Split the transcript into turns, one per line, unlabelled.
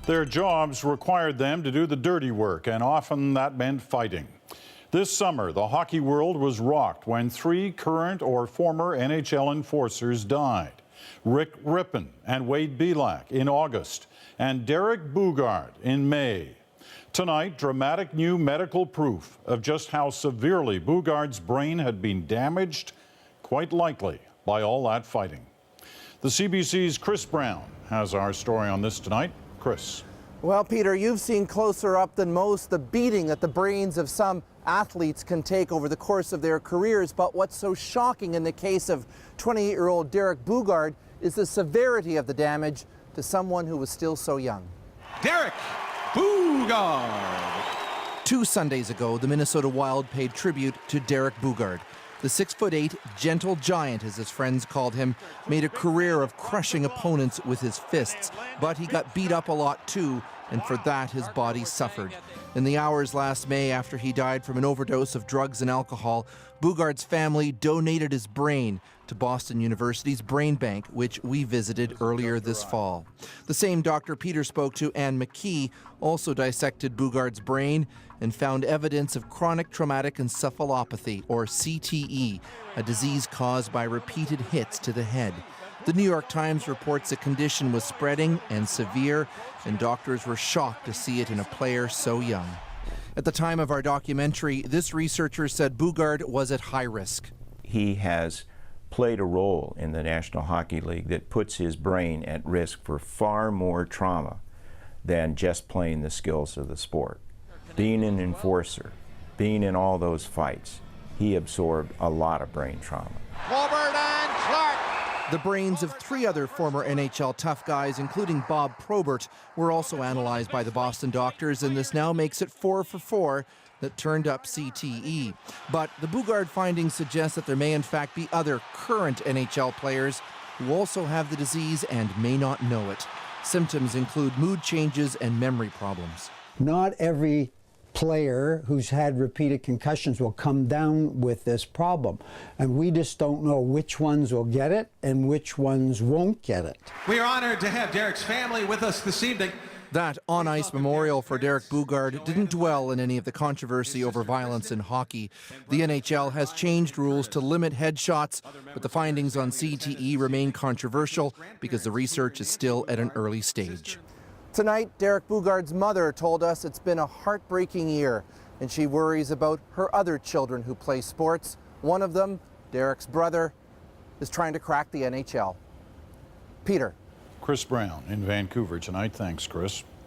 Their jobs required them to do the dirty work, and often that meant fighting. This summer, the hockey world was rocked when 3 current or former NHL enforcers died. Rick Rippon and Wade Belak in August, and Derek Boogaard in May. Tonight, dramatic new medical proof of just how severely Boogaard's brain had been damaged, quite likely by all that fighting. The CBC's Chris Brown has our story on this tonight. Chris.
Well, Peter, you've seen closer up than most the beating that the brains of some athletes can take over the course of their careers. But what's so shocking in the case of 28-year-old Derek Boogaard is the severity of the damage to someone who was still so young.
Derek Boogaard.
2 Sundays ago, the Minnesota Wild paid tribute to Derek Boogaard. The 6'8" gentle giant, as his friends called him, made a career of crushing opponents with his fists, but he got beat up a lot too, and for that his body suffered. In the hours last May after he died from an overdose of drugs and alcohol, Boogaard's family donated his brain to Boston University's Brain Bank, which we visited earlier this fall. The same doctor Peter spoke to, Anne McKee, also dissected Boogaard's brain and found evidence of chronic traumatic encephalopathy, or CTE, a disease caused by repeated hits to the head. The New York Times reports the condition was spreading and severe, and doctors were shocked to see it in a player so young. At the time of our documentary, this researcher said Boogaard was at high risk.
He has played a role in the National Hockey League that puts his brain at risk for far more trauma than just playing the skills of the sport. Being an enforcer, being in all those fights, he absorbed a lot of brain trauma.
The brains of 3 other former NHL tough guys, including Bob Probert, were also analyzed by the Boston doctors, and this now makes it 4 for 4 that turned up CTE. But the Boogaard findings suggest that there may in fact be other current NHL players who also have the disease and may not know it. Symptoms include mood changes and memory problems.
Not every player who's had repeated concussions will come down with this problem, and we just don't know which ones will get it and which ones won't get it.
We are honored to have Derek's family with us this evening.
That on-ice memorial for Derek Boogaard didn't dwell in any of the controversy over violence in hockey. The NHL has changed rules to limit headshots, but the findings on CTE remain controversial because the research is still at an early stage. Tonight, Derek Boogaard's mother told us it's been a heartbreaking year, and she worries about her other children who play sports. One of them, Derek's brother, is trying to crack the NHL. Peter.
Chris Brown in Vancouver tonight. Thanks, Chris.